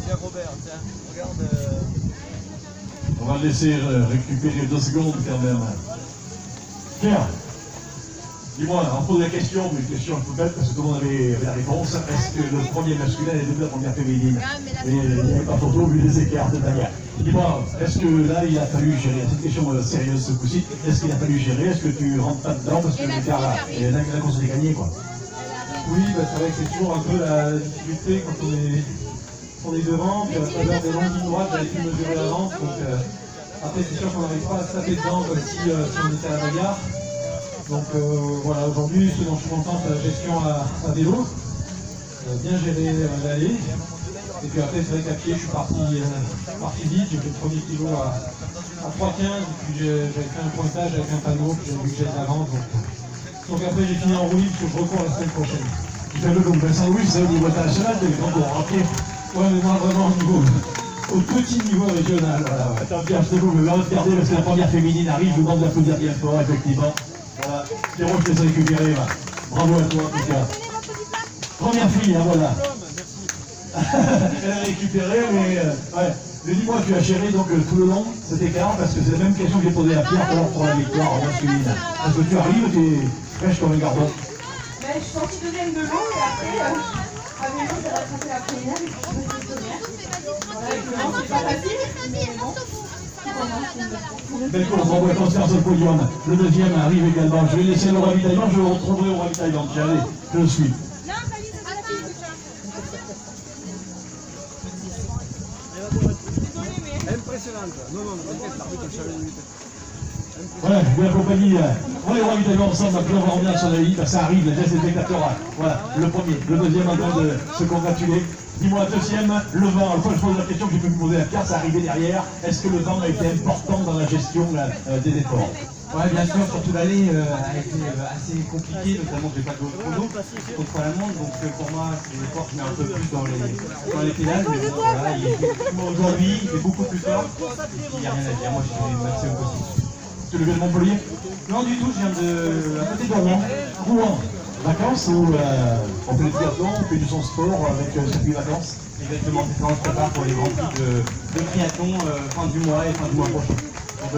Tiens Robert, tiens, regarde. On va le laisser récupérer 2 secondes quand même. Pierre, dis-moi, on pose la question, mais une question un peu bête parce que tout le monde avait la réponse. Est-ce que le premier masculin est devenu la première féminine? Et il n'y avait pas photo vu les écarts de manière. Dis-moi, est-ce que là il a fallu gérer? C'est une question sérieuse ce coup-ci. Est-ce qu'il a fallu gérer? Est-ce que tu rentres pas dedans parce que l'écart là, la course est gagnée quoi? Oui, bah, c'est vrai que c'est toujours un peu la difficulté quand on est devant, puis à travers des longues lignes droites, j'avais pu mesurer l'avance, donc après c'est sûr qu'on n'arrive pas à se taper dedans comme si on était à la bagarre. Donc voilà, aujourd'hui, ce dont je suis content, c'est la gestion à vélo, bien gérer l'allée, et puis après c'est vrai qu'à pied, je suis parti vite, j'ai fait le premier kilo à 3,15, et puis j'avais fait un pointage avec un panneau, puis j'ai vu que j'avais de l'avance. Donc après j'ai fini en roue libre, parce que je recours la semaine prochaine. Tu fais le comme Vincent Louis, c'est au niveau international, tu es grand pour rentrer. Ouais, mais moi vraiment au petit niveau régional. Voilà, ouais. Attends, Pierre, je te vous me regarder parce que la première féminine arrive, je vous demande d'applaudir bien fort, effectivement. Voilà, Pierrot, je te laisse récupérer. Là. Bravo à toi, en tout cas. Première fille, hein, voilà. Elle a récupéré, mais ouais. Mais dis-moi, tu as géré donc tout le long cet écart, parce que c'est la même question que j'ai posée à Pierre pour la victoire en masculine. Parce que tu arrives, tu es fraîche comme un gardon. Je suis sortie deuxième de long et après, à vélo, j'ai rattrapé la première et puis je me suis première. Voilà, avec le vent, c'est pas facile, mais bon. Belle course, bravo à transfert sur le podium. Le deuxième arrive également. Je vais laisser le ravitaillement, je le retrouverai au ravitaillement. Tiens, allez, je le suis. Impressionnante. Non, t'inquiète, l'arbitre, je savais limite. Voilà, bien accompagné. On est au ravitaillement ensemble, après on va revenir sur la ligne, ça arrive, déjà c'est spectateur. Voilà, le premier, le deuxième en train de se congratuler. Dis-moi, deuxième, le vent. Alors, je pose la question que tu peux me poser à Pierre, ça arrivé derrière. Est-ce que le vent a été important dans la gestion des efforts? Ouais, bien sûr, surtout l'allée a été assez compliquée, notamment j'ai pas de chrono contre la montre, donc pour moi c'est l'effort qui met un peu plus dans les pédales, mais bon, voilà, aujourd'hui il est beaucoup plus fort, et puis il n'y a rien à dire, moi je suis le maximum possible. Tu le viens de Montpellier? Non du tout, je viens de à côté de Rouen. Rouen. Vacances ou on fait des triathlons, on fait du son sport avec circuit vacances? Exactement, c'est ça, on se prépare pour les grands prix de triathlon fin du mois et fin du mois prochain.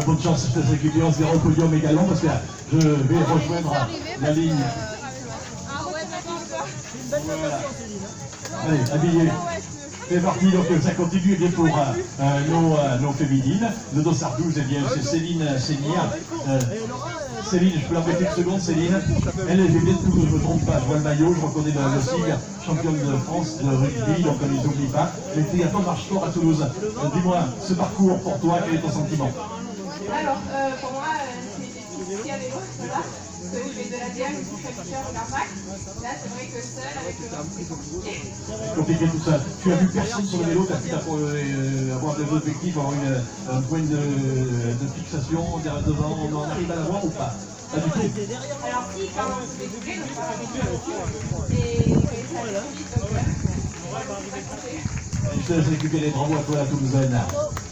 Bonne chance, je te laisse récupérer, on se verra au podium également parce que je vais rejoindre la ligne. Voilà. Allez, habillé. C'est parti, donc ça continue bien pour nos féminines. Le dossard 12, eh bien, c'est Céline Sénière. Céline, je peux l'arrêter une seconde, Céline. Elle est bien de tout, je ne me trompe pas. Je vois le maillot, je reconnais le sigle, championne de France de rugby, donc on ne les oublie pas. Les triathlons marche fort à Toulouse. Dis-moi, ce parcours pour toi, quel est ton sentiment? Alors, pour moi, c'est ici à vélo, voilà. Je fais de la DM, je suis afficheur au Garmac. Là, c'est vrai que seul, avec le vent, c'est compliqué. C'est compliqué tout ça. Tu as vu personne sur le vélo, tu as pour avoir des objectifs, avoir un point de fixation, devant, on arrive à l'avoir ou pas? Pas du tout. Alors, si, quand on se fait doubler, donc par avec le recul, et ça allait trop vite, donc on va s'accrocher. Je te laisse récupérer, bravo à toi la Toulousaine.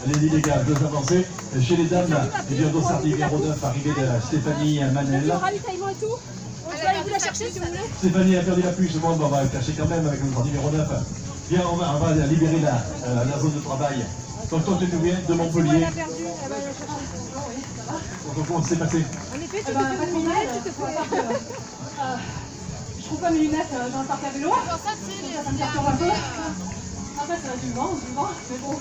Allez-y les gars, deux avancées. Chez les dames, et bien dossard numéro 9, arrivée de Stéphanie Manel. Le ravitaillement et tout. On peut aller vous la chercher si vous voulez. Stéphanie a perdu la puce, moi on va la chercher quand même avec le dossard numéro 9. Bien, on va libérer la zone de travail. Donc toi tu nous viens de Montpellier. Elle a perdu, elle va la chercher. Donc comment ça s'est passé? En effet, tu Pas te de lunettes, je trouve pas mes lunettes dans le parc à vélo. Ça me perturbe un peu. Après, ça va du vent, mais bon,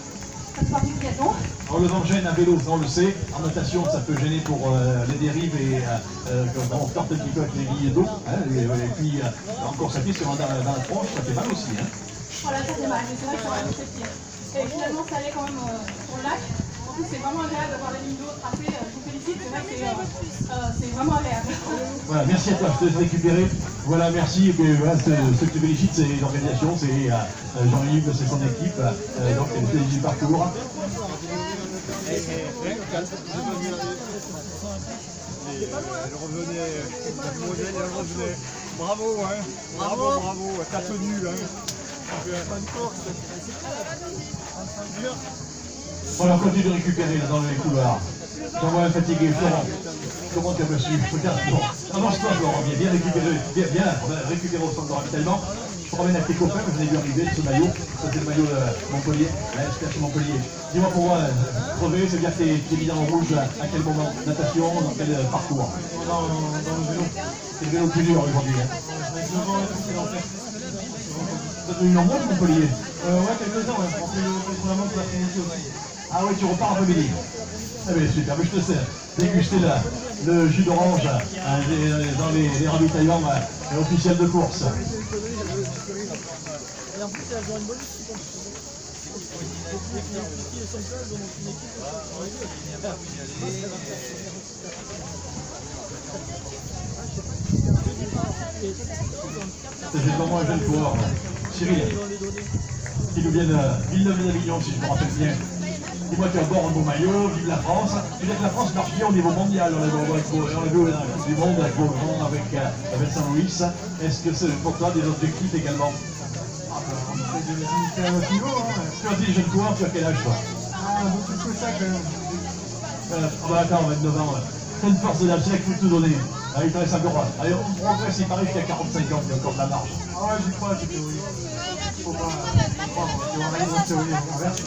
ça fait partie du triathlon. Alors le vent gêne à vélo, ça on le sait. En natation, ça peut gêner pour les dérives et quand on tente un petit peu avec les billets d'eau. Hein, et puis encore ça pied sur dans la tronche, ça fait mal aussi. Hein. Voilà, ça fait mal, mais c'est vrai que ça va me fait pire. Et finalement, ça allait quand même sur le lac. En plus, c'est vraiment agréable d'avoir la ligne d'eau tracée. Je vous félicite, c'est vrai que c'est vraiment agréable. Voilà, merci à toi, je te laisse récupérer. Voilà, merci. Et puis, voilà, ce que tu félicite, c'est l'organisation, c'est Jean-Yves, c'est son équipe. Donc, c'est du parcours. Elle revenait. Bravo, hein. Bravo. T'as tenu, hein. Bonne course. Voilà, on continue de récupérer là, dans les couloirs. J'envoie un fatigué, Florent. Comment tu as reçu? Regarde, bon. Avance-toi, Florent, bien récupérer, bien récupérer au centre de ravitaillement. Je promène avec tes copains, vous venez lui arriver de ce maillot. Ça, c'est le maillot de Montpellier, la SPH Montpellier. Dis-moi pour moi, crever, c'est dire que t'es mis en rouge à quel moment? Natation, dans quel parcours? Dans le vélo. C'est le vélo le plus dur aujourd'hui. Hein. Avec le vent et tout, c'est l'enfer. T'as tenu en moins de Montpellier? Ouais, quelques-uns, ouais. On fait le tournament de l'après-midi aussi. Ah oui, tu repars en midi. Ah ben super, mais je te sers. Déguster le jus d'orange dans les ravitaillements officiels de course. Et en plus, elles ont une bonne équipe. Les filles sont seules, elles ont une équipe. C'est vraiment un jeune coureur, Cyril, qui nous vient de Villeneuve-d'Avignon, si je me rappelle bien. Dis-moi, tu as bord un beau maillot, vive la France. Tu dis que la France marche bien au niveau mondial. On l'a vu dans la Coupe du Monde avec Beaugrand, avec Saint-Louis. Est-ce que c'est pour toi des objectifs également? On essaie de limiter à notre niveau. Tu as dit jeune coureur, tu as quel âge toi? Un peu plus que ça quand même. Ah bah attends, 29 ans. T'as une force de la il faut tout donner. Allez, il te reste encore. Allez, on progresse, il paraît qu'il y a 45 ans, il y a encore de la marge. Ah, j'y crois, c'est théorie. Faut pas croire qu'on va aller en théorie inverse. Je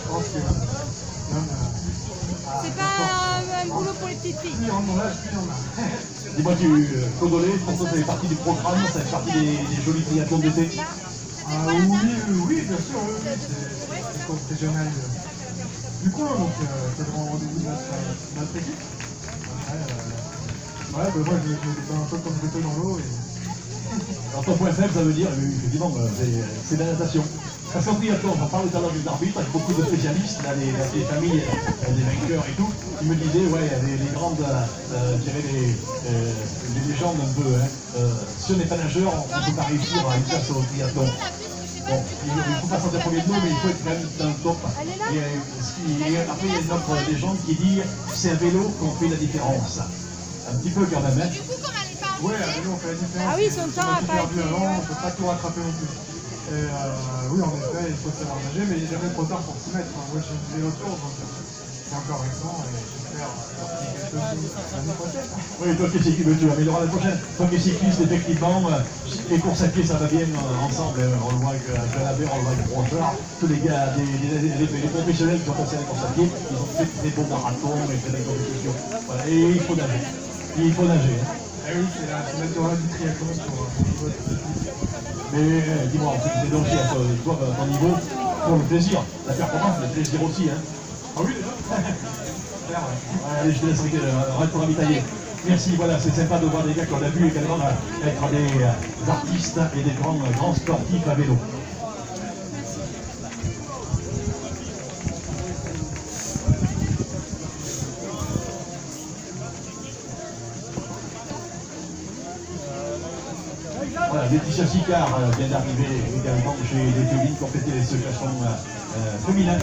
pense que même. C'est pas un boulot pour les petites filles. Plus on en a, plus on a. Dis-moi, Codolé, pour toi, ça fait partie du programme, ça fait partie des jolis triathlons d'été? Ah oui, bien sûr, oui. C'est le professionnel du coin, donc c'est le grand rendez-vous de notre équipe. Après, moi je vais un peu comme je dans l'eau. Alors ton point faible, ça veut dire, effectivement, c'est la natation. Parce qu'en triathlon, on parle tout à l'heure des arbitres, avec beaucoup de spécialistes, là, des familles, des vainqueurs et tout, qui me disaient, ouais, les grandes, je dirais, les légendes un peu, hein. Si on n'est pas nageur, on ne peut pas réussir à une place au triathlon. Bon, il ne faut pas sortir premier de nous, mais il faut être quand même dans le top. Et après, il y a une autre légende qui dit, c'est à vélo qu'on fait la différence. Un petit peu quand même, hein. Oui, à vélo, on fait la différence. Ah oui, son temps n'a pas été... avant, on ne peut pas tout rattraper non plus. Et oui, en effet, il faut savoir nager, mais il n'est jamais trop tard pour s'y mettre. Moi, j'ai une vélo tour, donc c'est encore récent et j'espère sortir quelque chose l'année prochaine. Oui, toi qui es cycliste, tu amélioreras l'année prochaine. Toi qui es cycliste, effectivement, les courses à pied, ça va bien ensemble. On le voit avec Jalabert, on le voit avec Brochard. Tous les gars, les professionnels qui sont passés à la course à pied, ils ont fait des beaux marathons et fait des compétitions. Voilà. Et il faut nager. Il faut nager. Hein. Ah oui, c'est la naturelle du triathlon pour niveau de... Mais dis-moi, on fait des aussi à toi, à ton niveau, pour le plaisir. La performance, le plaisir aussi. Hein. Ah oui, déjà. Allez, je te laisse arrête pour ravitailler. Merci, voilà, c'est sympa de voir des gars qu'on a vu également être des artistes et des grands sportifs à vélo. Voilà, Laetitia Sicard vient d'arriver également chez les féminines pour fêter les classements féminins.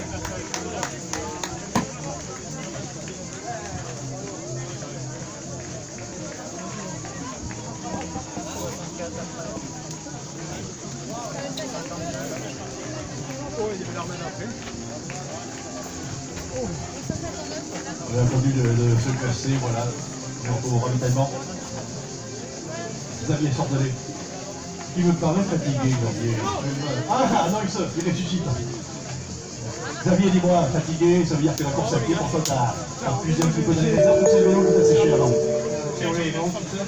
On a attendu de se classer, voilà, au ravitaillement. Xavier Sordelet. Qui me paraît fatigué, Xavier. Ah non, il ressuscite. Xavier, dis-moi, fatigué, ça veut dire que la course à pied, pour toi, t'as puisé un petit peu d'anniversaire, tous ces vélos que t'as séché avant. Sur les vélos, tout seul.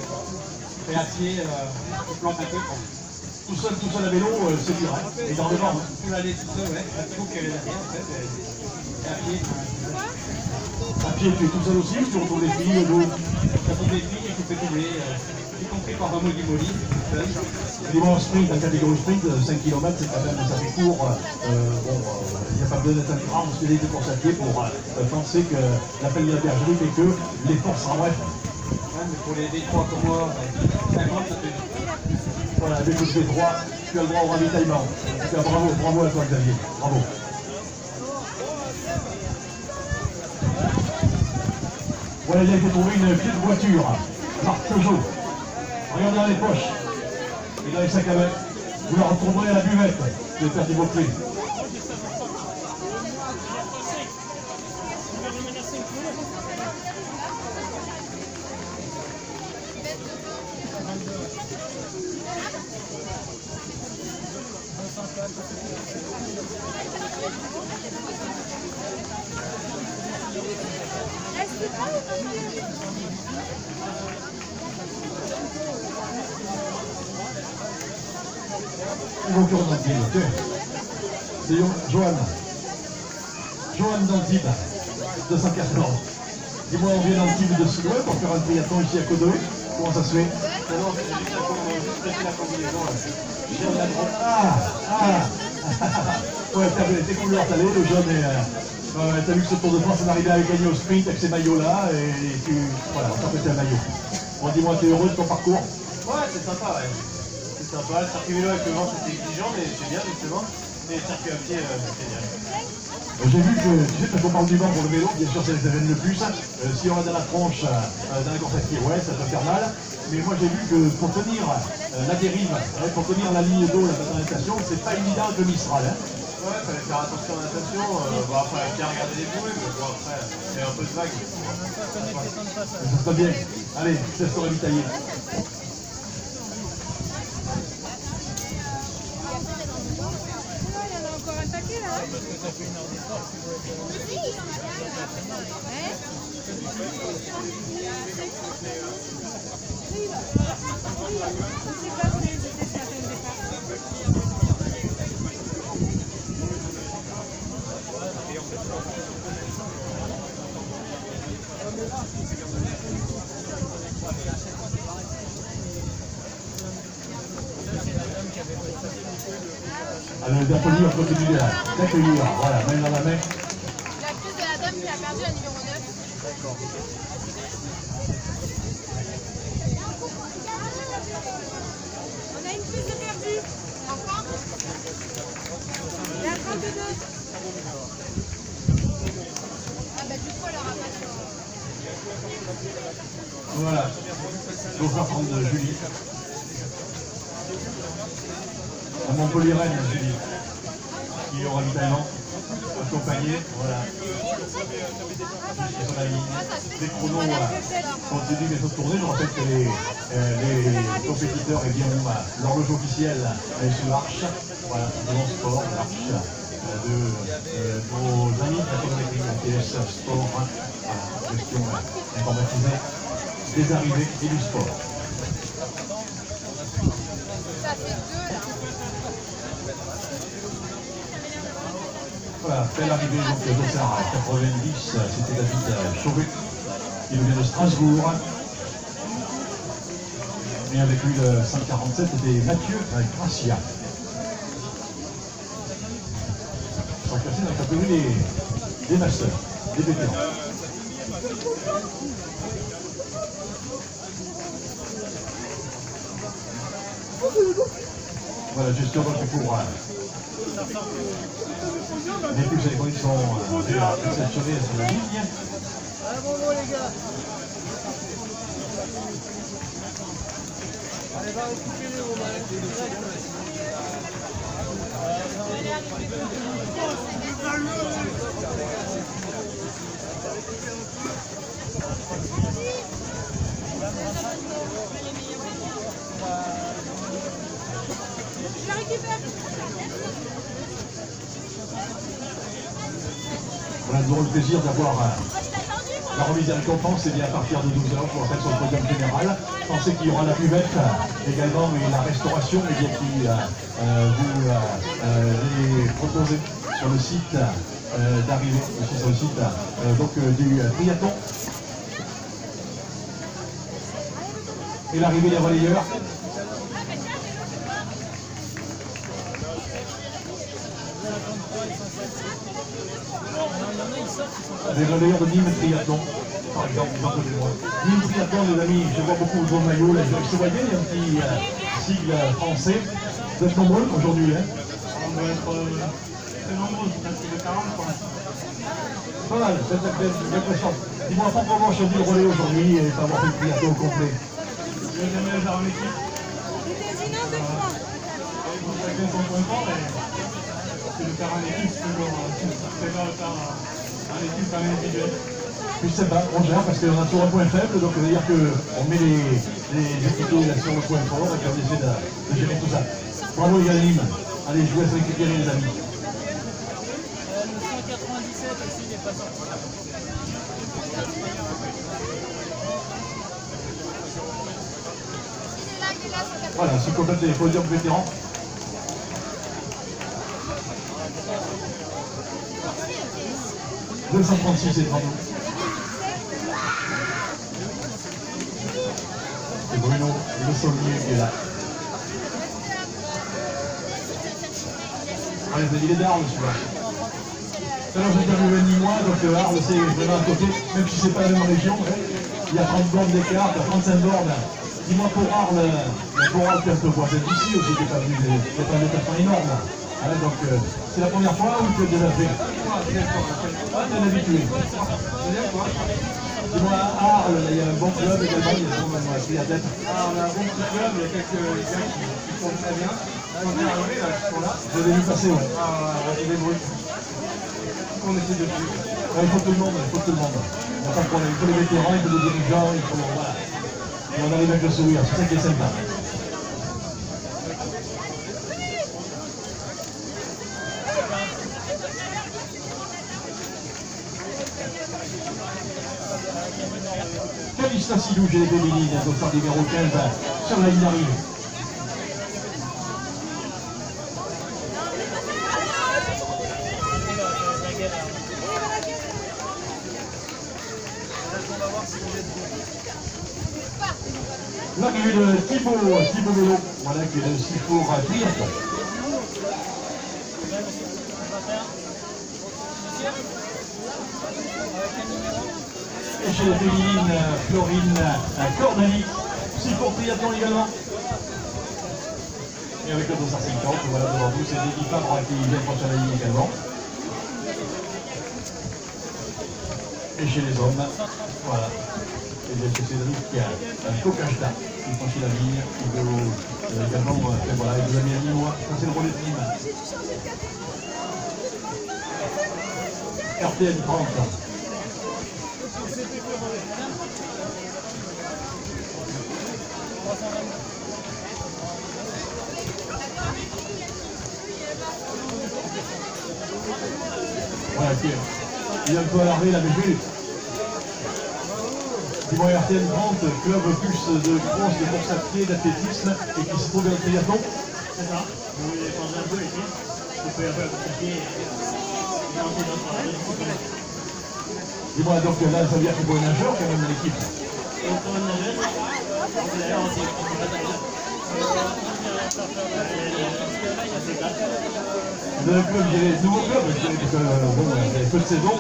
Et à pied, au plan un peu. Tout seul à vélo, c'est dur, hein. Et dans le vent. Il faut aller tout seul, ouais. Il faut qu'elle est derrière, en fait. Et à pied. À pied, tu es tout seul aussi, tu retrouves les filles, l'eau. Tu retrouves des filles et tu fais doubler, y compris par un Molly. Dis-moi en sprint, en catégorie sprint, 5 km, c'est quand même, ça fait court. Il n'y a pas besoin d'être un grand spécialiste de course à pied pour penser que l'appel de la bergerie fait que l'effort sera bref. Ouais, mais pour les D3 comme moi, 50, ça fait. Voilà, avec le D3, tu as le droit au ravitaillement. Bravo à toi, Xavier. Bravo. Voilà, il a été trouvé une petite voiture, marque Peugeot. Regardez dans les poches et dans les sacs à main. Vous la retrouverez à la buvette de Père des Beauclés. Concurrent d'Antibes, ok. C'est Johan. Johan d'Antibes, 214. Dis-moi, on vient d'Antibes de Soulouet pour faire un triathlon ici à Codoé. Comment ça se fait? Non, c'est juste la combinaison. Ouais, t'es couleur salée, le jaune est... t'as vu que ce Tour de France, on arrivait à gagner au sprint avec ces maillots-là, et tu... Voilà, on t'a pété un maillot. Bon, dis-moi, t'es heureux de ton parcours? Ouais, c'est sympa, ouais. C'est sympa. Le circuit vélo avec le vent, c'était exigeant, mais c'est bien, justement. Mais le circuit à pied, c'est génial. J'ai vu que, tu sais, quand on parle du vent pour le vélo, bien sûr, c'est les événements le plus. Si on est dans la tronche, dans la course à pied, ouais, ça peut faire mal. Mais moi, j'ai vu que pour tenir la dérive, pour tenir la ligne d'eau, la natation, c'est pas évident avec le Mistral. Hein. Ouais, il fallait faire attention à la natation. Bon, après, bien regarder les bouées, mais bon, après, il y a un peu de vague. Ça se passe bien. Allez, je laisse ton ravitailler. Encore un paquet là. Alors, d'accueillir, continue d'accueillir, voilà, main dans la main. L'accuse de la dame qui a perdu la numéro 9. D'accord. On a une prise de perdu. Encore. Il y a 32. Ah bah du coup elle aura pas de... Voilà. Donc, on va prendre Julie. À Montpellier-Rennes, Julie, qui est au ravitaillement, accompagné, voilà. Sur la ligne. Les chronos continuent les autres tournées. Je rappelle que les compétiteurs, eh bien, l'horloge officielle est sous l'arche, voilà, de mon sport, l'arche de nos amis de la catégorie ATS Sport, voilà, gestion informatisée des arrivées et du sport. Ça fait 2 là. Voilà, belle arrivée donc de Dossard à 90, c'était David Chauvet, qui nous vient de Strasbourg. Et avec lui le 147, c'était Mathieu Gracia. Ils sont classés dans la catégorie des masters, des vétérans. Voilà, gestion donc pour les plus les conditions exceptionnelles sur la ligne. Ah bon, les gars. Allez, va récupérer vos malades. Je la récupère. On a toujours le plaisir d'avoir la remise des récompenses, et bien à partir de 12h pour la fête sur le podium général. Pensez qu'il y aura la buvette également et la restauration, et bien qui vous les proposez sur le site d'arrivée, aussi sur le site du triathlon. Et l'arrivée des relayeurs. Les relayeurs de Nîmes Triathlon, par exemple, Nîmes Triathlon, les amis, je vois beaucoup de beaux maillots, là, je voyais, il y a un petit sigle français. Vous êtes nombreux aujourd'hui, hein? On doit être très nombreux, c'est un petit de 40 pour l'instant. Pas mal, vous êtes bien présent. Dis-moi pas comment je dis le relais aujourd'hui et pas avoir fait le triathlon au complet. Je vais jamais faire en équipe. Sinon, 2 fois. Chacun son point fort, et le faire en équipe, c'est toujours très bien de le faire en équipe, en individuel. Puis c'est pas, on gère parce qu'on a toujours un point faible, donc c'est-à-dire qu'on met les équipes là sur le point fort et qu'on essaie de gérer tout ça. Bravo les gars, Nîmes. Allez, je vous laisse récupérer les amis. Le 197 aussi, il n'est pas sorti. Voilà, c'est complète les podiums vétérans. « 236 et 32. C'est Bruno, le sommier qui est là. Allez, il est d'Arles celui-là. Ça n'a jamais vu ni moi, donc Arles c'est vraiment à côté, même si c'est pas la même région. Il y a 30 bornes d'écart, il y a 35 bornes. Dis-moi pour Arles, t'es un peu voisin d'ici aussi, t'es pas venu, c'est pas un déplacement énorme. Alors, donc c'est la première fois ou tu as déjà fait? Ah, t'es un habitué. Dis-moi à Arles, il y a un bon club également, il y a des athlètes. Ah, on a un bon petit club, il y a quelques gars qui font très bien. Quand on est arrivé, là, qui sont là. Je l'ai vu passer, ouais. Ah, c'est des bruits. On essaie de suivre. Ouais, il faut tout le monde, il faut tout le monde. Il faut les vétérans, il faut les dirigeants, il faut... Voilà. Et on arrive avec le sourire, c'est ça qui est sympa. Calista Sidou, j'ai les féminines, elles doivent faire numéro 15 sur la ligne d'arrivée. L'arrivée de Thibaut Vélo, voilà qui est de Sifour à Triathlon. Et chez les féminines, Florine Corneli, Sifour Triathlon également. Et avec le 250, voilà devant vous, c'est Denis Fabre qui vient franchir la ligne également. Et chez les hommes, voilà. Et bien c'est Cédric Coquinchta qui franchit la ligne, qui veut également, voilà, il vous a mis un Limois, ça c'est le relais de Nîmes. RTN 30. Voilà, ok. Il est un peu alarmé là, mais je vais. Dis-moi RTN 30, club plus de cross, de course à pied, d'athlétisme, et qui se trouve dans le triathlon. C'est ça. Vous voulez changer un peu ici. Vous pouvez un peu compliquer et lancer notre travail. Dis-moi donc là, ça veut dire qu'il faut un nageur quand même l'équipe. Et pour une nageuse, vous allez aussi. Le club, je dirais, nouveau club, je dirais, parce que bon, il y avait peu de saison,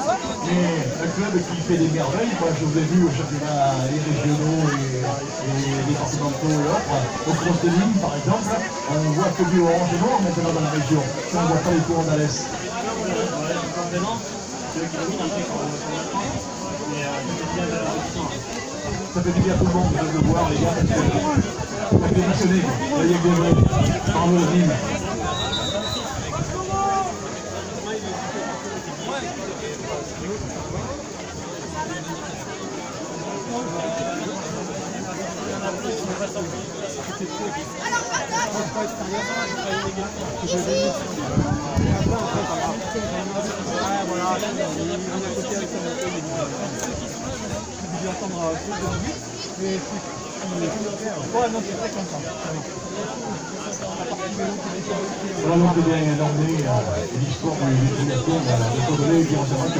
mais un club qui fait des merveilles. Moi, je vous ai vu au championnat les régionaux et départementaux et autres. Au cross de Nîmes, par exemple, on voit que du orange et noir maintenant dans la région. On ne voit pas les courants à l'est. Ça fait du bien à tout le monde de voir les gars, parce que vous êtes des passionnés, il y a des vrais, bravo Nîmes. Voilà donc bien énormé l'histoire du triathlon de Courdelais qui reçoit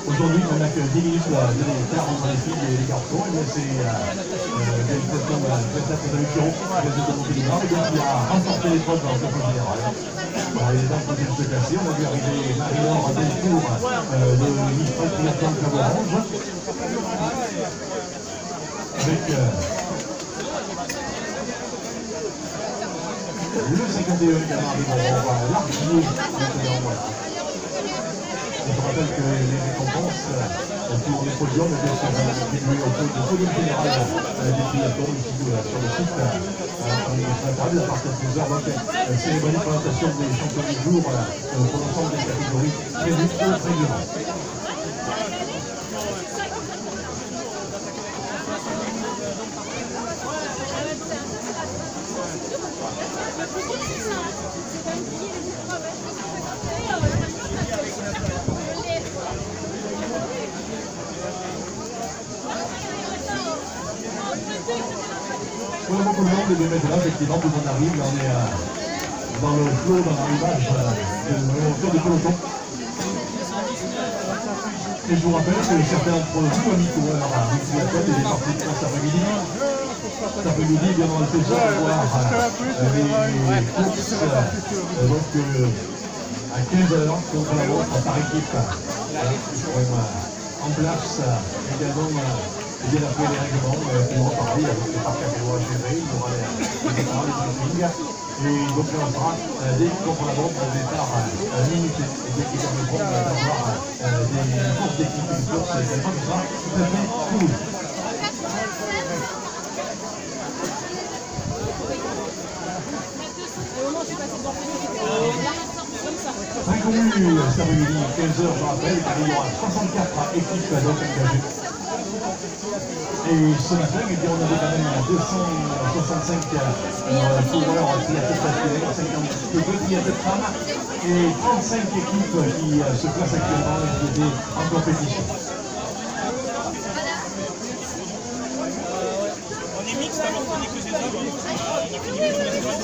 qu'aujourd'hui on n'a que 10 minutes de faire entre les filles et les garçons. Et c'est félicitations à David Piron, président de Télégramme, qui a remporté l'épreuve dans le concours général. Voilà, il est dans le projet de se classer. On a vu arriver Marie-Laure Delcourt de l'Israël Triathlon Club Orange. Avec le 51 qui arrive à l'argile maintenant. Je rappelle que les récompenses pour les podiums bien sûr attribuées au podium général des triathlons ici sur le site. À partir de 12h, donc cérémonie de présentation des champions du jour pour l'ensemble des catégories prévues au règlement. C'est pas une bien maintenant, effectivement, tout le monde arrive. On est dans le flot, dans l'arrivage de peloton. Et je vous rappelle que certains d'entre vous, amis coureurs, utilisateurs des parties de course après-midi, cet après-midi, bien dans le plaisir de voir les courses donc, à 15h contre la montre par équipe. En place également bien après les règlements qui vont parler avec les parcs camérois gérés, il y aura les briefings. Et donc on fera des contre-la-montre au départ limité et qui permettront d'avoir des courses d'équipe, une course également qui sera tout à fait cool. Inconnu cet après-midi, 15h, je rappelle, il y aura 64 équipes donc engagées. Et ce matin, on avait quand même 265 coureurs qui attestent 52 qui attestent femmes et 35 équipes qui se placent actuellement et qui étaient en compétition. On est mixte alors qu'on est que des hommes. On a fait du coup.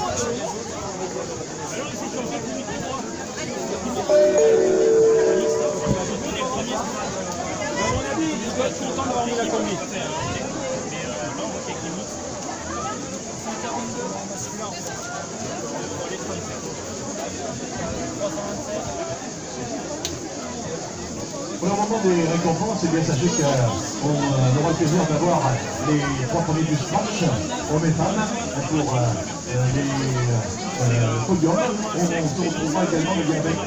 Alors il faut qu'on fasse du micro droit. À mon avis, il doit être content d'avoir mis la combi. Mais là, on voit qu'il y a qui mixte. 142. Pour le moment des récompenses, eh bien, sachez qu'on aura le plaisir d'avoir les 3 premiers du scratch hommes et femmes pour les podiums. On se retrouvera également avec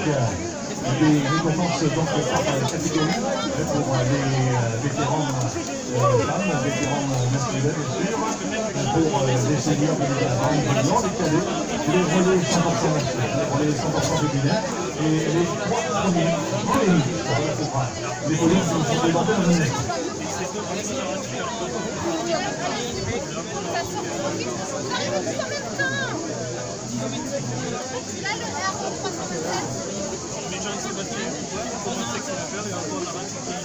des récompenses donc, par catégorie pour les vétérans femmes, vétérans masculins bien sûr, pour les seniors bien évidemment, les cadets, les relais 100% masculins, les relais 100% féminins et les 3 premiers relais pour les podiums qui sont débordés dans une équipe. Les gens ici voiture, on sait que ça va faire, et encore on a un qui est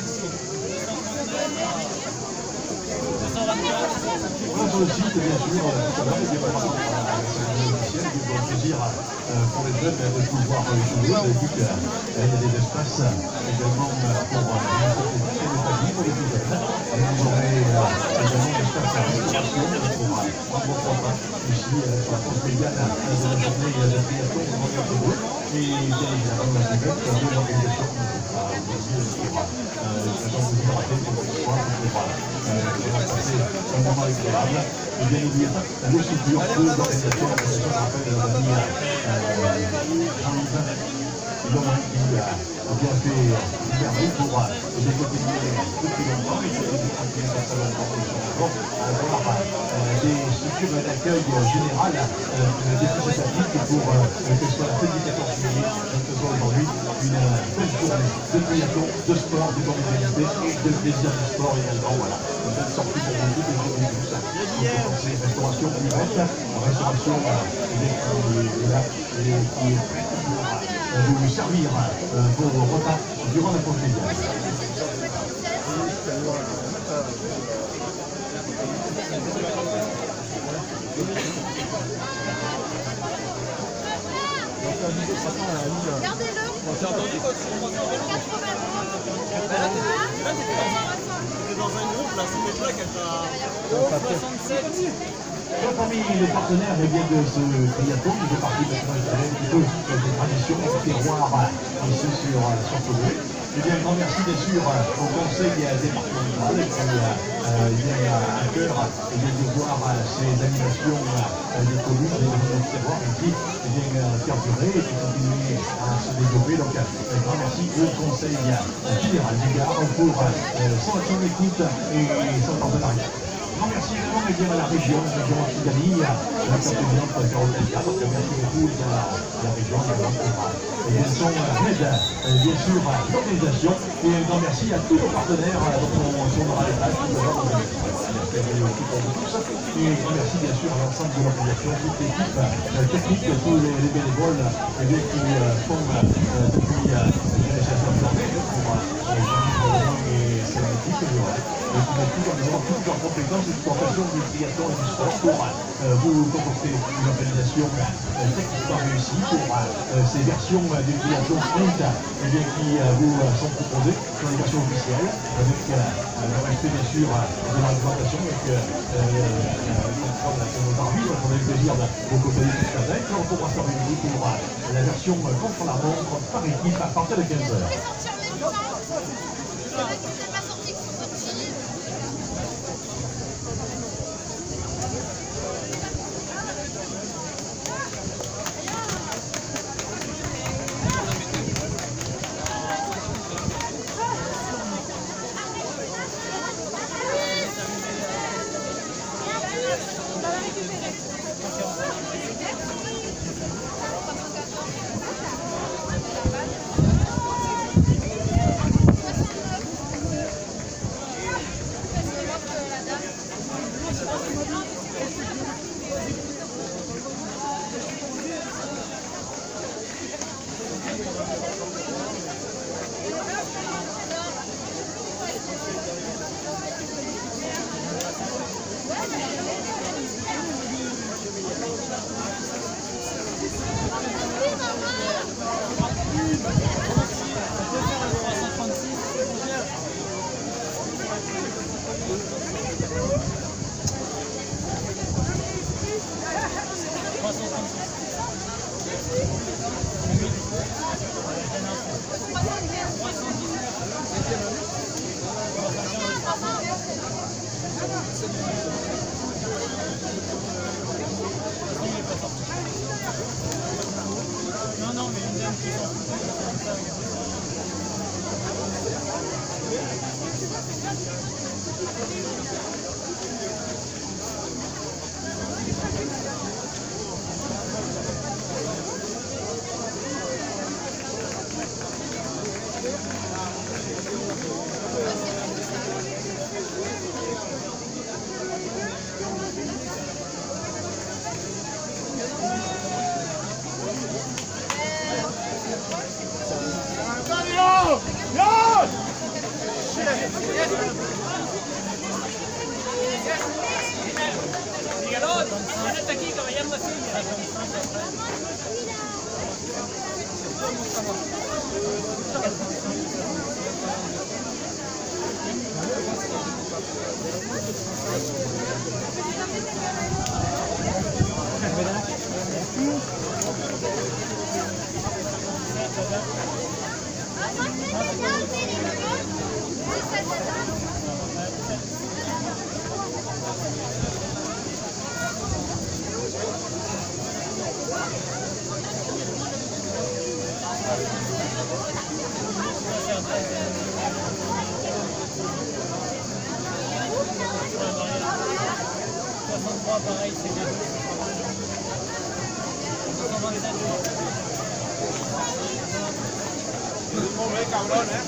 ici. Voilà sur le site, bien sûr, tout à l'heure, il y a pas de plaisir pour les jeunes de pouvoir jouer, vu qu'il y a des espaces également pour les familles, pour les plus jeunes. Vous aurez également des espaces à restauration pour prendre votre repas ici sur la France médiane de la journée d'affiliation au Grand Tour. Et bien évidemment, la Québec, de l'organisation passer un moment agréable et bien évidemment le soutien de l'organisation je rappelle l'ami Jean-Yves Lomain qui a bien fait une merveille pour continuer depuis longtemps et qui continue dans sa longue compétition avoir des structures d'accueil générales des plus étatiques pour que ce soit la fête du 14 juillet, que ce soit aujourd'hui une belle journée de triathlon, de sport, de convivialité et de plaisir du sport également. Voilà, une belle sortie pour vous tous et pour vous tous. C'est restauration buvette, restauration qui est prête pour vous servir vos repas durant la pause médiane. Regardez-le. On s'est entendu quand tu es dans un groupe, là, c'est mes plaques, elle t'a 67. Parmi les partenaires de ce triathlon, qui fait partie maintenant un petit peu des traditions, des terroirs ici sur Chauvet. Eh bien, un grand merci bien sûr au conseil départemental qui vient à cœur de voir ces animations des communes, des terroirs qui viennent perdurer et qui continuent à se développer. Donc, un grand merci au conseil général du Gard pour son action d'écoute et son partenariat. Merci également à la région Occitanie, à la présidente Caroline Delga, donc merci beaucoup à la région et son aide, bien sûr, à l'organisation. Et un grand merci à tous nos partenaires dont on tournera les pages tout à l'heure. Et un grand merci bien sûr à l'ensemble de l'organisation, toute l'équipe technique, tous les bénévoles qui font depuis l'initiation de l'année pour Jean-Yves et équipe qui met toutes leurs compétences d'exploitation, du triathlon et du sport pour vous concocter une organisation techniquement réussie pour ces versions du triathlon sprint qui vous sont proposées sur les versions officielles avec le respect bien sûr de la réglementation avec le contrôle de nos arbitres. On a eu le plaisir de vous accompagner tout ce matin. On pourra se réunir pour la version contre la montre par équipe à partir de 15h. Non, mais une dame qui s'en fout. Pareil, c'est bien. 227 Allez,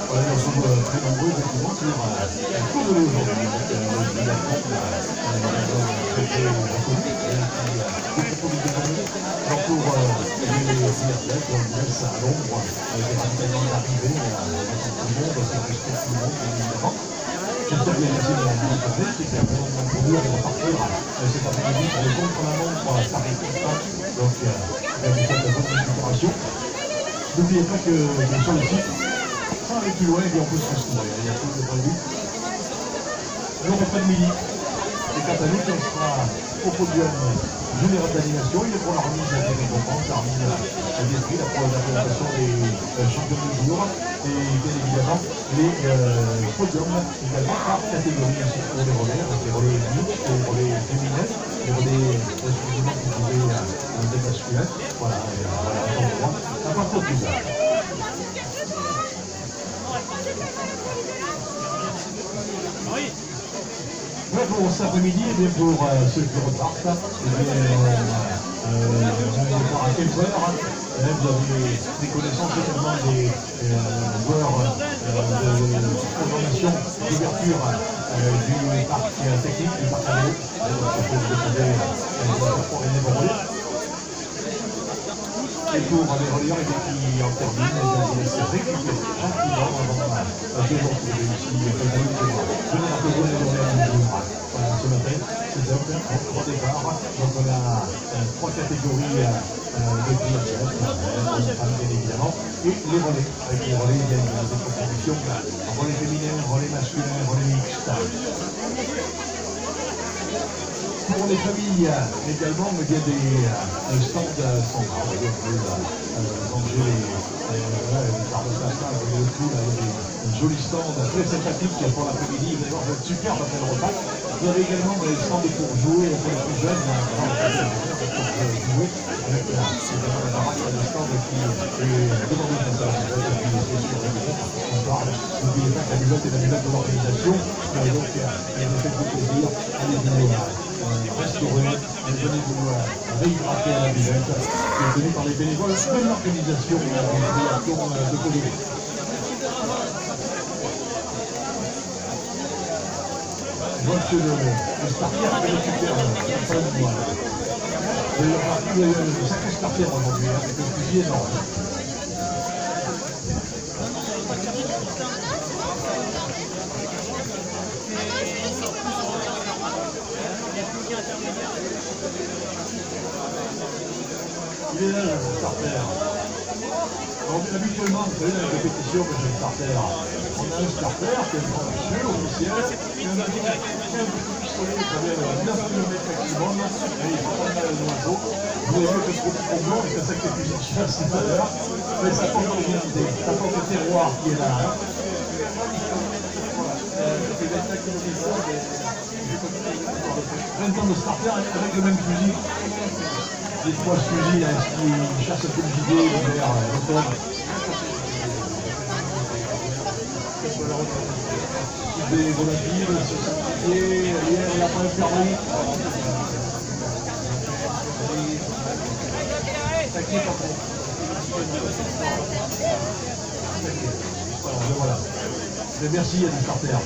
Voilà, nous sommes très nombreux effectivement sur la cour de l'eau aujourd'hui. Pour les athlètes, on laisse à l'ombre avec l'accompagnement d'arrivée tout le monde, parce que respecte tout le monde, évidemment. J'espère que les athlètes qui étaient absolument pour nous de repartir cet après-midi pour le contre-la-montre Paris Constant. Donc, je vous souhaite de bonne récupération. N'oubliez pas que sur le site, sans aller plus loin, on peut se retrouver. Il y a tout de prévu. Le repas de midi. Et quant à nous, on sera au podium général d'animation. Il est pour la remise des récompenses, la remise des prix, la présentation des champions du jour. Et bien évidemment, les podiums également par catégorie, ainsi que pour les relais, avec les relais mixtes, les relais féminins, les relais exclusivement composés des masculins. Voilà, à partir de tout ça. Ouais, pour cet après-midi, et bien pour ceux qui repartent, et bien, on va voir à quelle heure. Vous avez des connaissances également des joueurs de programmation d'ouverture du parc technique, du parc à l'eau. Et pour les relieurs qui en terminent, c'est vrai qu'il y a gentiment avant de retrouver ici venir un peu jouer les journées ce matin, c'est un départ. Donc on a trois catégories de clientèle, bien évidemment, et les relais. Avec les relais, il y a des compétitions, relais féminin, relais masculin, relais mixte. Pour les familles également, il y a des stands standards. Vous pouvez ranger les cartes de passage, des jolis stands très sympathiques pour l'après-midi. Vous allez voir, ça va être superbe après le repas. Vous avez également des stands pour jouer pour les plus jeunes. Avec la marque de stand qui est demandée de ça. N'oubliez pas que la buvette est la buvette de l'organisation. Donc, faites-vous plaisir. Allez-vous restaurer, venez-vous réhydrater à la buvette, qui est tenue par les bénévoles de l'organisation du triathlon de Colombier. Voici le starter qui récupère la fin de mois. Vous avez un sacré starter aujourd'hui, avec un fusil énorme. Il est là le starter. Donc, habituellement, vous savez, dans les compétitions, quand j'ai le starter, on a un starter qui est un monsieur officiel, qui a un petit pistolet qui avait 9 km maximum, et il faut pas mal d'oiseau. Vous avez vu que ce petit combat, et c'est ça que les fusils de chasse tout à l'heure, mais ça porte l'originalité, ça porte le terroir qui est là. C'est 25 km de 20 ans de starter avec le même fusil. Les 3 fusils qui chassent un peu le gibier vers l'automne. Des volatiles, sauciers, lièvres, lapins, perdrix. Taquet par contre. Voilà. Mais merci à des starters.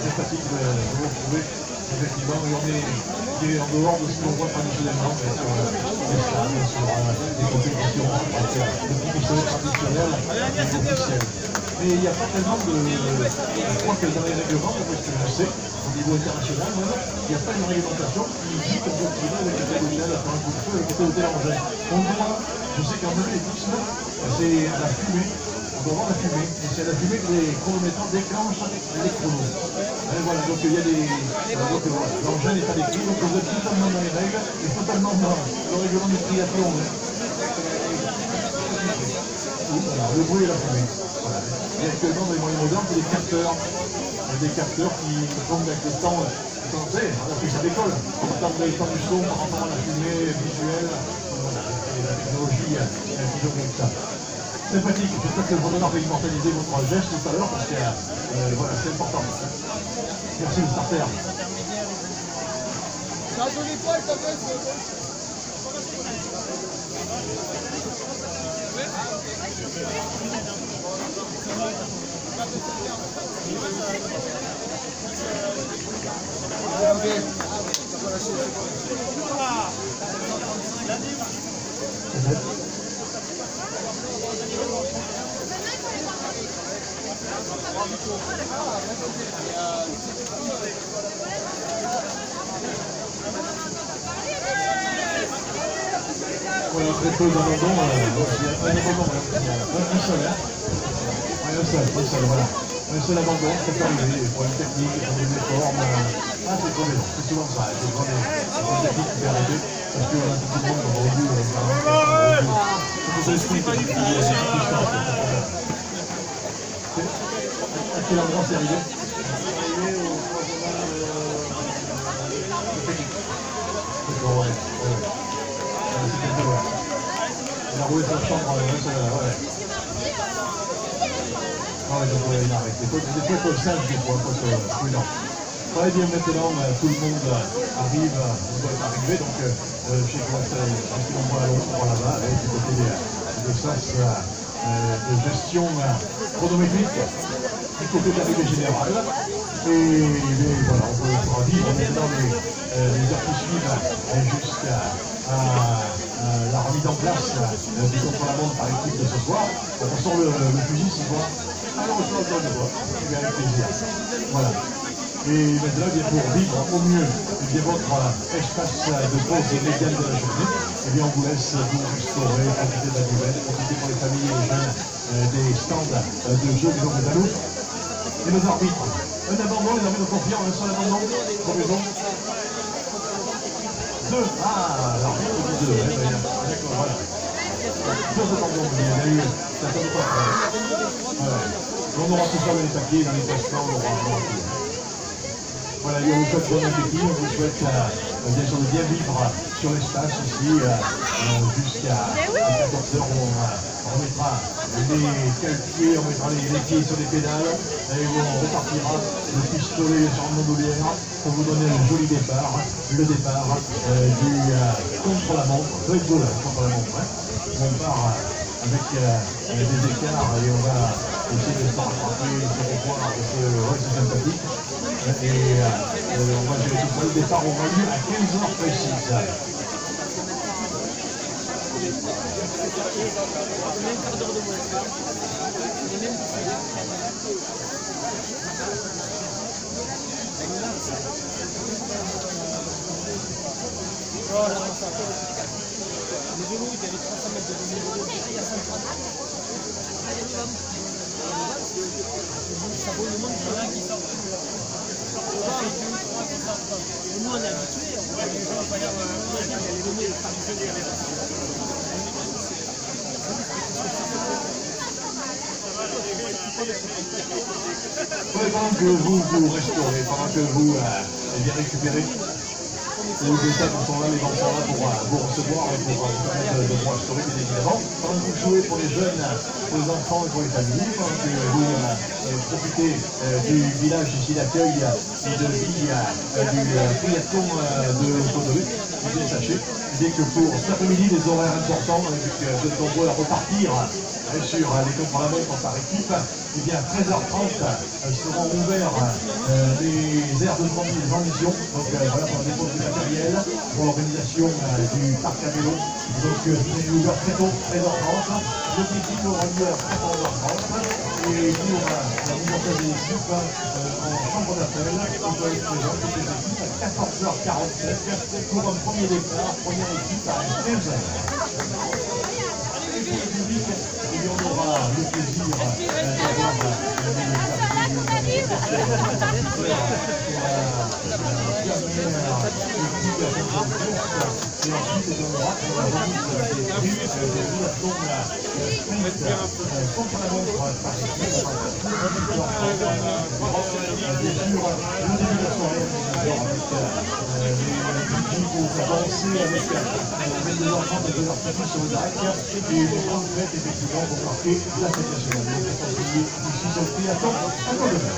C'est sympathique de vous retrouver. Effectivement, on est en dehors de ce qu'on voit traditionnellement sur les stades, sur les compétitions, le petit pistolet traditionnel officiel. Mais il n'y a pas tellement de... Je crois que dans les règlements, parce que je sais, au niveau international, il n'y a pas une réglementation qui dit qu'on peut tirer avec le tel ou tel à faire un coup de feu avec tel ou tel engin. On doit, je sais qu'en 2010, c'est à la fumée. On doit voir la fumée, et c'est à la fumée que les chronométeurs déclenchent les chronos. Et voilà, donc il y a des... l'engin n'est pas décrit, donc vous êtes totalement dans les règles, et totalement dans le règlement du triathlon. Voilà, le bruit et la fumée. Voilà. Il y a actuellement dans les moyens modernes des capteurs. Il y a des capteurs qui tombent avec le temps, alors que ça décolle. On entend le temps du son, on entend la fumée visuelle. Voilà, et la technologie qui joue comme ça. Sympathique, j'espère que le bonheur va immortaliser votre geste tout à l'heure parce que voilà, c'est important. Merci le starter. Voilà, très peu d'abandon, un seul, hein. Un seul, voilà. Un seul abandon, ça peut arriver, des problèmes techniques, des problèmes de forme. Ah, c'est trop bien, c'est souvent ça, c'est vraiment des techniques qui peuvent arriver, parce qu'on a tout le monde dans le but, c'est pas du tout. À quel endroit c'est arrivé? C'est arrivé au d'accord, ouais. C'était très loin. Il a roulé sa chambre, ouais. Ah ouais, donc il a arrêté. Des fois, il faut le sage, des fois, il faut prudent. Très bien, maintenant, tout le monde arrive, on doit être arrivé, donc je sais qu'on va à l'autre, là-bas, et du côté de sas de gestion chronométrique, du côté de l'arrivée générale. Et voilà, on pourra vivre maintenant les heures qui suivent jusqu'à la remise en place du contre-la-montre par l'équipe de ce soir. On sort le fusil ce soir. Alors on sort le soir, et bien avec plaisir. Voilà. Et maintenant, pour vivre au mieux votre espace de pause immédiate de la journée, eh bien, on vous laisse vous restaurer, profiter de la nouvelle, profiter pour les familles et les jeunes des stands de jeux des Andalous. Et nos arbitres. Un abandon, les arbitres confirment, un seul abandon, combinaison. 2. Ah, l'arbitre dit 2. D'accord, voilà. 2 abandons, il y en a eu, ça ne tombe pas près. Voilà. On aura tout ça dans les papiers, dans les classements, on aura tout. Voilà, je vous souhaite bon appétit, on vous souhaite bien sûr de bien vivre sur l'espace ici jusqu'à 14h où on remettra les calpiers, on mettra les pieds sur les pédales et où on repartira le pistolet sur le bandoulière pour vous donner un joli départ, le départ du contre-la-montre, ça va être beau là, contre-la-montre, hein. On part avec des écarts et on va essayer de se rattraper, de se revoir, c'est sympathique. Et on va gérer tout ça. Le départ aura lieu à 15h précises. Ça vaut le monde de là qui sort. Nous on est habitués, on voit les gens faire les données traditionnelles. Pendant que vous restaurez, pendant que vous bien récupérez, les tables sont là, les bancs sont là pour recevoir et pour vous permettre de vous restaurer bien évidemment. Pendant que vous jouez pour les jeunes, pour les enfants et pour les familles, pendant que vous profitez du village ici d'accueil et de vie du triathlon de l'autoroute, sachez que pour cet après-midi, des horaires importants, vu que vous êtes nombreux à repartir sur les contre-la-montre par équipe, et bien à 13h30 seront ouverts les aires de transmission, donc voilà pour la dépose du matériel, pour l'organisation du parc à vélo. Donc c'est ouvert très tôt, 13h30, le meeting aura lieu à 14h30, et pour la mise en place des équipes en chambre d'appel, on doit être présent toutes les équipes à 14h47 pour un premier départ, première équipe à 15h. Et pour le public, on aura le plaisir d'avoir et ensuite on aura pour la remise des prix des triathlons contre la montre par équipe. Bien sûr, le début de la soirée, avec les pour avancer avec 22h30 et 2h30 sur le DAC et une grande fête effectivement pour marquer la fête nationale. Le 14 juillet ici sur le triathlon à Courbevoie.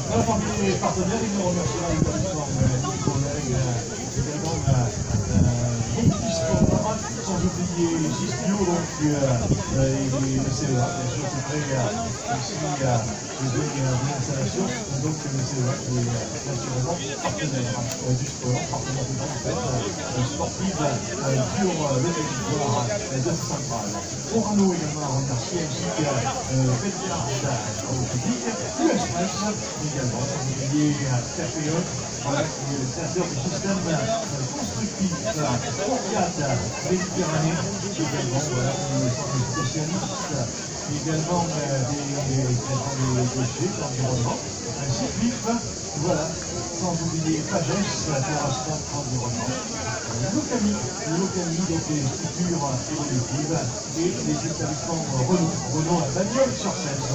La famille partenaire, il nous remerciera également mes collègues, également Sport, sans oublier Gispio, donc et le CEA, bien sûr, c'est prêt ici de l'installation, donc le CEA qui est naturellement partenaire du sport, partenaire du grand fête sportive sur le territoire de Centrale. Pour nous également remercier ainsi que Belgique au public, l'Express également, sans oublier KPE, voilà, qui est le créateur du système constructif Orcade Méditerranée, également, voilà, qui est spécialiste, également des déchets, l'environnement, ainsi que voilà, sans oublier Pagès, Terraston, environnement, Locami, donc les structures évolutives et les établissements Renault à Bagnols-sur-Cèze.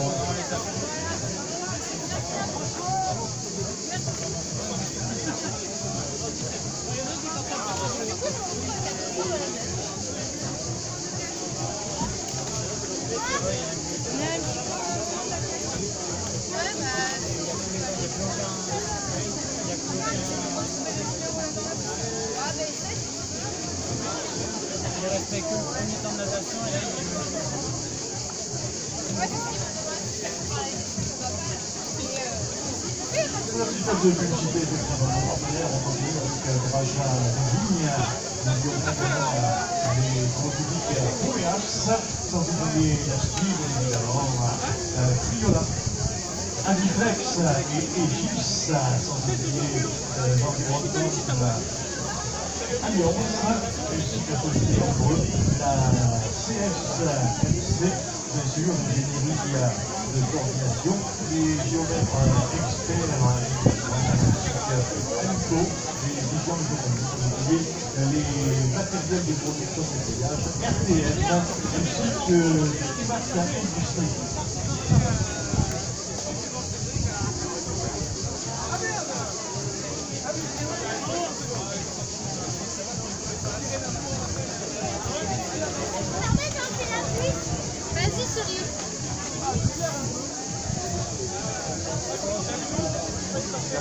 Il restait que le premier temps de natation et là il est Un petit peu de publicité effectivement nos partenaires, on continue avec Raja Vigne, nous avons les gros publics Boreas, sans oublier la ski, évidemment, Friola, Amiflex et Aegis, sans oublier l'environnement Alliance, ainsi que société entre eux, la CSMC, bien sûr, l'ingénierie de coordination, les géomètres experts, AMCO, les visions économiques, les matériels de production de voyage, RTN, ainsi que les matériels industriels. Vas-y, sérieux.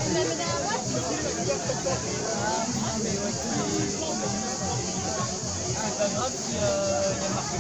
Tu la mets dans la boîte? C'est pas grave si il y a marqué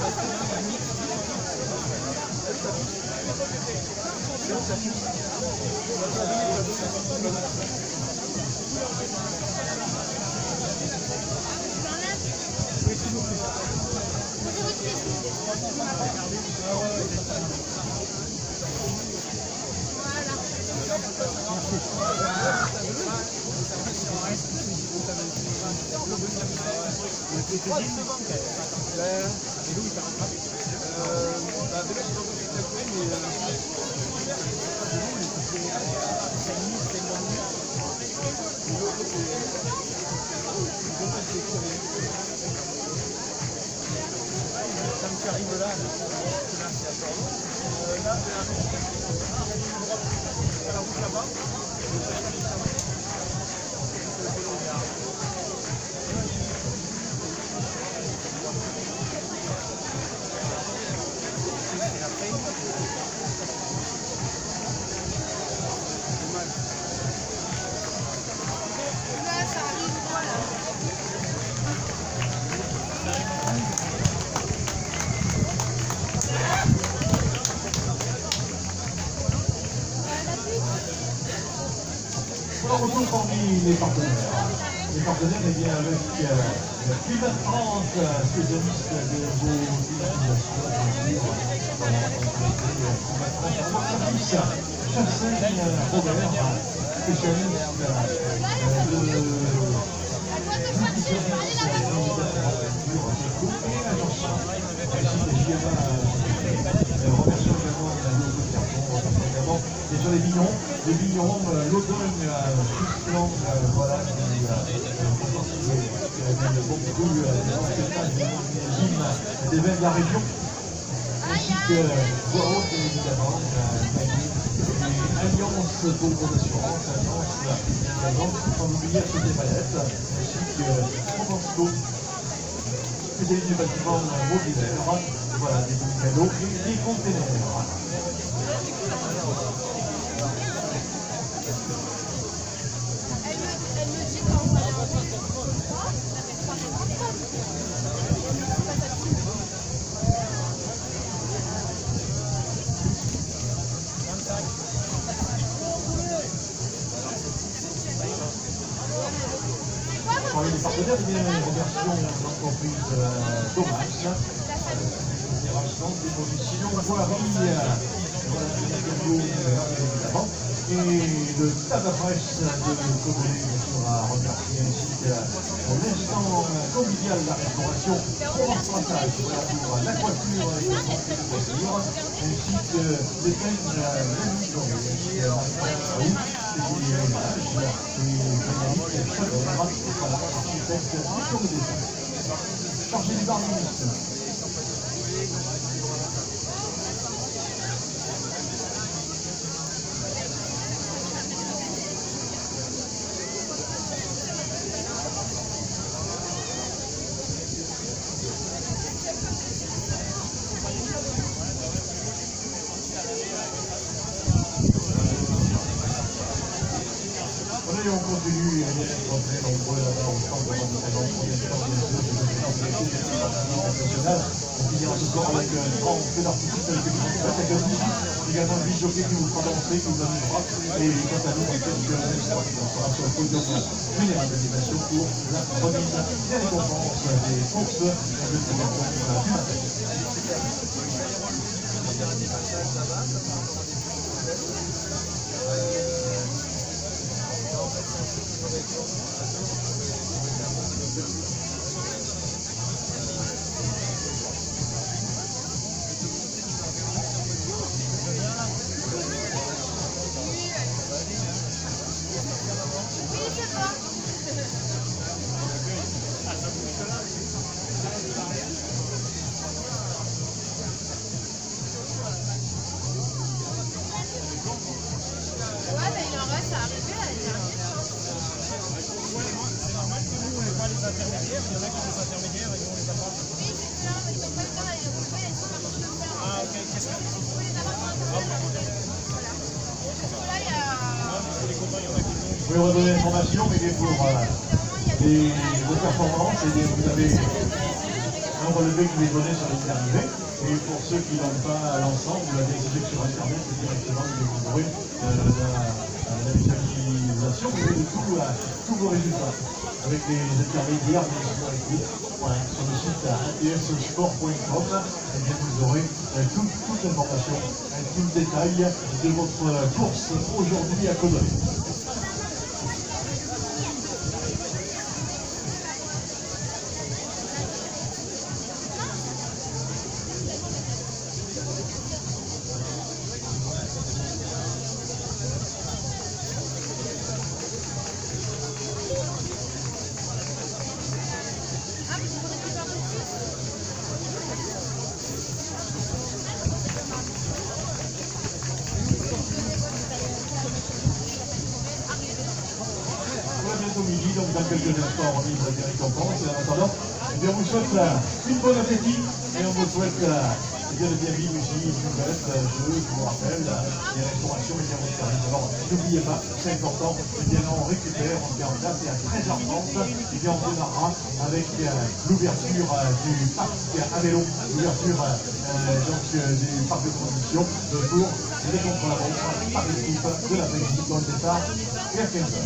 Retour parmi les partenaires. Les partenaires, eh bien, avec Climat 30, spécialiste de vos utilisations, bien sûr. Service Chassagne Robert, spécialiste et sur les vignerons, l'automne, Suisse-Flandre, voilà, qui beaucoup des vins de la région, ainsi que voix haute, évidemment, Alliance Pauvre d'Assurance, Alliance, sans oublier ceux des Paillettes, ainsi que Provençco, spécialiste du bâtiment Vaud-Hiver, voilà, des bons cadeaux et des containers. Les partenaires, eh bien, nous remercions l'entreprise Thomas, des positions voirie, évidemment, et le tabac fraîche de Commune sera remercié, ainsi que l'instant convivial de la restauration Provence-Passage, voilà, pour la coiffure et le conseil de coiffure, ainsi que les peines de chargé du bar ministre. On continue à les rencontrer nombreux là-bas au centre de l'entraînement pour les gens bien sûr de nationale. On finit en ce soir avec un grand feu d'artifice avec une grande académie, également un jockey qui vous fera danser, qui vous amusera. Et quant à nous, on fait que on sera sur le podium général d'animation pour la remise des récompenses des courses de sélection du matin. pouvez redonner l'information, mais pour vos performances, et vous avez un relevé qui est donné sur les arrivées. Et pour ceux qui n'ont pas l'ensemble, vous l'avez exigé sur Internet directement, vous découvrez la visualisation de tous vos résultats. Avec les intermédiaires de sport équipe, voilà, sur le site itssport.com, vous aurez toute l'information, tout le détail de votre course aujourd'hui à Codolet. Midi, donc dans quelques instants on remise des récompenses et en attendant, on vous souhaite une bonne appétit et on vous souhaite de bien vivre ici, une belle jeu, je vous rappelle, les restaurations et les services. Alors n'oubliez pas, c'est important, on récupère, on vient en place et à 13h30, on démarrera avec l'ouverture du parc à vélo, l'ouverture du parc de transition pour les contre-la-montre par l'équipe de la Belgique dans le départ vers 15h.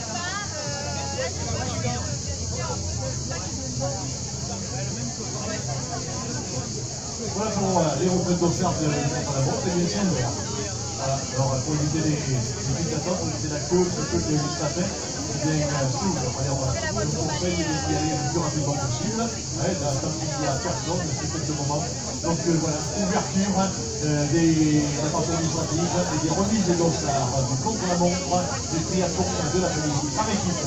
Voilà pour les retraites offertes de la montre, et bien sûr, voilà. Alors pour éviter les spectateurs, pour éviter la queue, surtout que les spectateurs, bien sûr, on vous conseille d'y aller le plus rapidement possible, tant qu'il y a personne, c'est quelques moments. Donc voilà, ouverture des attentions administratives et des remises des dossards du contre-la-montre, du triathlon de l'après-midi par équipe.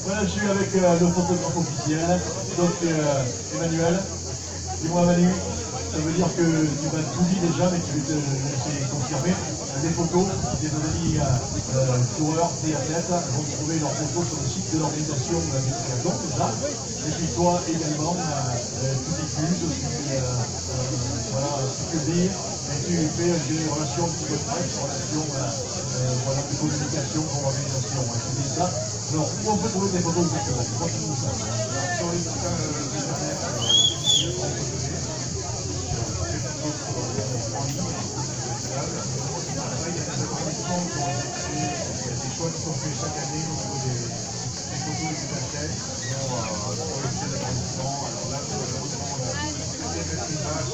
Voilà, je suis avec le photographe officiel, donc Emmanuel. Dis-moi Manu, ça veut dire que tu m'as tout dit déjà, mais tu veux te laisser confirmer. Des photos des amis coureurs et athlètes vont trouver leurs photos sur le site de l'organisation du triathlon déjà. Et puis toi également, tu diffuses, voilà, tu publies, et tu fais des relations un petit peu presse, relations voilà, de communication pour l'organisation. C'est ça. Alors, où on peut trouver des photos exactement? Montre-nous ça. Sur les sites internet, après, il y a des arrondissements qui ont été, il y a des choix qui sont faits chaque année au niveau des photos du paquet qui sont sur le site d'arrondissement. Alors là, malheureusement, on a peut-être une image,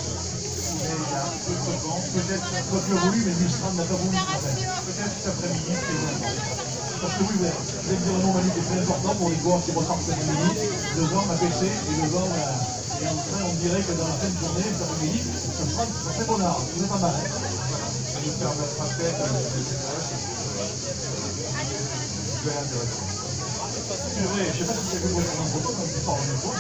mais il y a peu de vent. Peut-être un peu plus voulu, mais Mistral n'a pas voulu. Peut-être cet après-midi, c'est bon. Parce que oui, l'environnement Manu est très important pour les joueurs qui repartent cet après-midi. Le vent a baissé et le vent est en train, on dirait que dans la fin de journée, cet après-midi, ce sera très bon art. C'est pas mal. Ça nous permettra peut-être c'est vrai, je ne sais pas si c'est que vous voulez prendre en photo, mais c'est pas en même temps.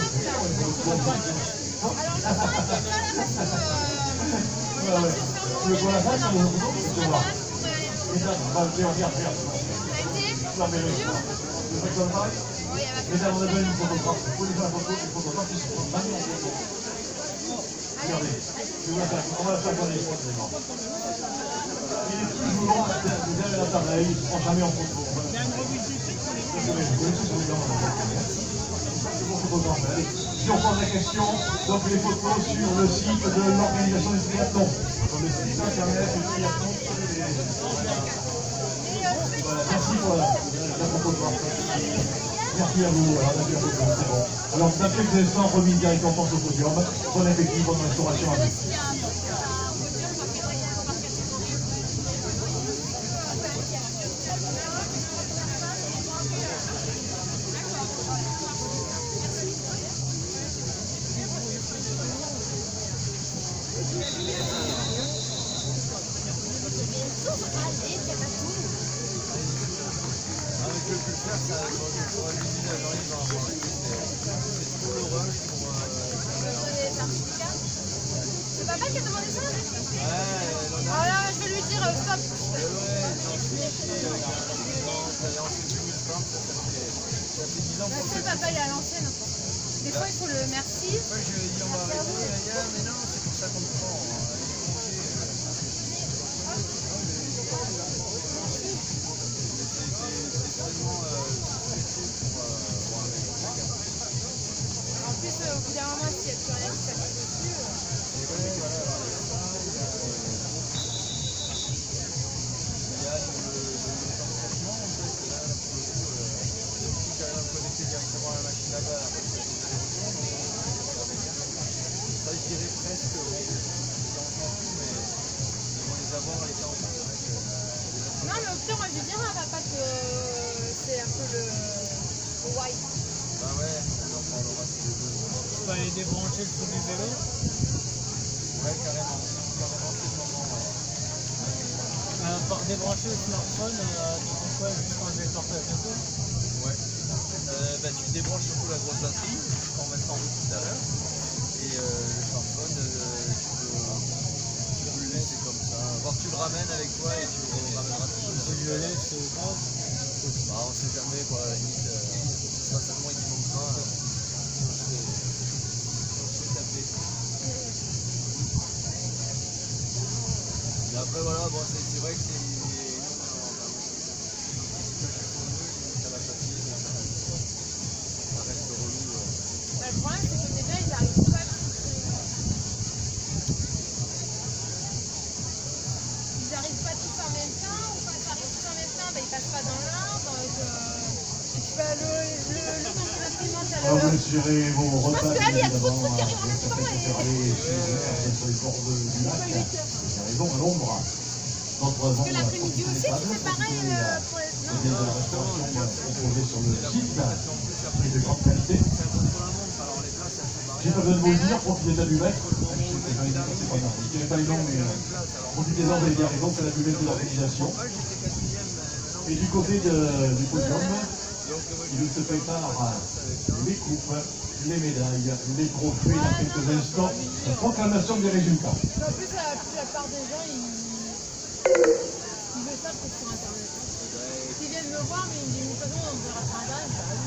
Tu veux voir la face sur les photos? Tu vas voir. Et ça, regarde. Non, mais le fait comme ça, mesdames, on a besoin d'une photographe. Vous pouvez faire la photo, une photographe qui se prend pas en photo. Regardez, on va la faire gagner, je crois, il est toujours long, vous avez l'appareil, il ne se prend jamais en photo. Si on pose la question, donc les photos sur le site de l'organisation du triathlon, sur le site internet du triathlon. Voilà, merci pour la photographe. Merci à vous. Voilà, merci à vous. C'est bon. Alors, dans quelques instants, remise des récompenses au podium. Bon appétit, bonne restauration à vous. Avec le plus faire, ça pour l'usine j'arrive à avoir c'est trop le rush pour C'est papa qui a demandé ça? ouais, Oh là, je vais lui dire stop. Je sais, papa il a lancé notre. Des fois il faut le merci. Moi je dis on va arrêter, mais non, c'est pour ça qu'on le prend. En plus, au bout d'un moment, s'il n'y a plus rien qui s'appuie dessus. Connecté directement à la machine à bas. Ça, je dirais presque, mais ils vont les avoir les temps. Non, mais au pire, moi je dirais à papa que c'est un peu le white. Bah ouais, on en parlera tous les deux. On va aller débrancher le truc du vélo. Ouais, carrément. Carrément, c'est le moment. Par débrancher le smartphone, tu fais quoi juste quand je vais sortir bientôt? Ouais. Bah, tu débranches surtout la grosse batterie, en mettant en route tout à l'heure. Et le smartphone, tu peux le laisser comme ça. Voir tu le ramènes avec toi et tu le ramèneras tout Si seul. je le laisse, c'est grave. Bah, on sait jamais quoi, à la limite, ce sera seulement qu'ils vont train. Et après voilà, bon, c'est vrai que c'est. Ça va passer, ça reste relou. Bah, le problème, c'est que déjà, ils n'arrivent pas tous. Ils n'arrivent pas tous en même temps, ou quand ils arrivent tous en même temps, bah, ils passent pas dans l'ordre. Le nombre d'imprimantes à Alors, l'heure. vous mesurez vos repas. pense que là, il y a trop de trucs qui évidemment, arrivent en même temps et- sur les bords du lac. Nous arrivons à l'ombre. Parce que l'après-midi aussi, tu fais pareil pour les. Il y a de la restauration proposée sur le site, et de grande qualité. J'ai pas besoin de vous le dire, profitez de la buvette. C'est pas grave, je dirais pas les noms, mais profitez-en, vous allez bien raison, c'est la buvette de l'organisation. Et du côté du podium, il se prépare les coupes, les médailles, les trophées dans quelques instants, la proclamation des résultats. En plus, la part des gens, ils veulent ça que sur Internet. Ils viennent me voir, mais ils me disent, de toute façon, on verra sur Internet. Bah oui.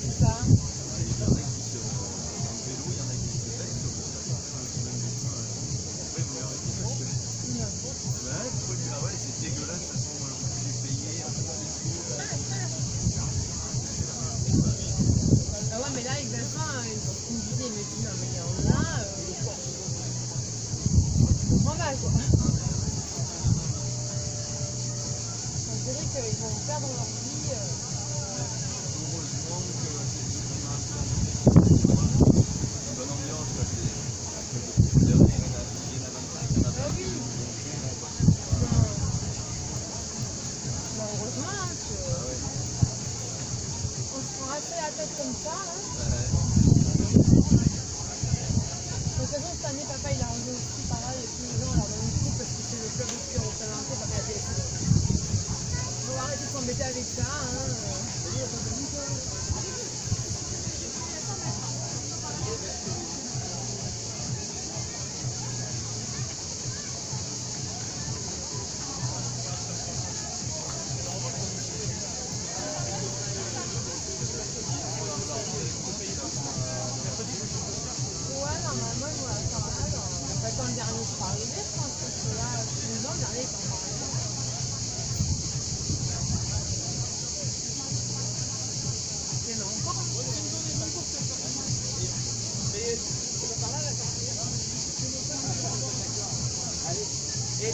C'est ça. C'est dégueulasse, de toute façon, moi, j'ai payé. Ah ouais, mais là, avec Vincent, il me disait, mais dis, non, mais il y en a. Je comprends pas, quoi. On dirait qu'ils vont perdre leur vie. Heureusement que c'est une bonne ambiance, quoi. C'est le dernier, il y en a 25, il y en a 20. Ah oui. Bah, heureusement, hein, que on se prend assez la tête comme ça. Hein. De toute façon, cette année, papa, il a enlevé aussi, pareil, et tous les gens, on leur donne une coupe parce que c'est le club qui est représenté par la TSE. Faut arrêter de s'embêter avec ça. Ouais, normalement, je vois ça. Quand le dernier sera arrivé, je pense, parce que là, tous les ans, le dernier est encore arrivé. Il y en a encore. On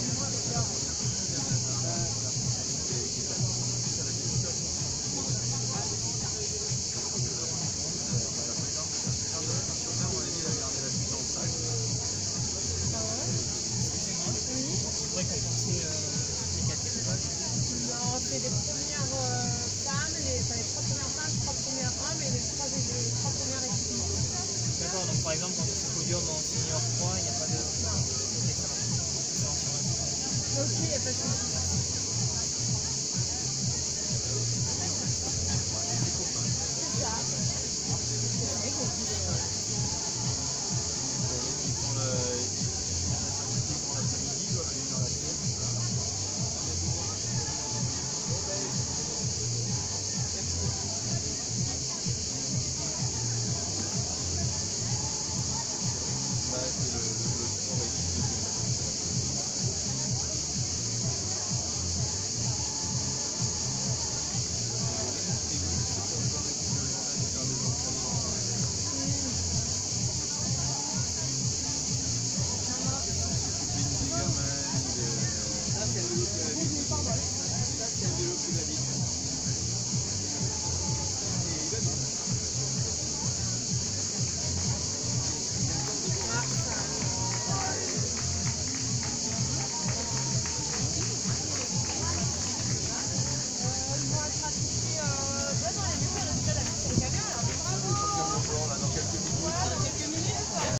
fait les premières femmes, les 3 premières femmes, 3 premières hommes et les 3 premières équipes. D'accord, donc par exemple, quand c'est podium en senior 3, il n'y a pas de... Ok, il n'y a pas de souci.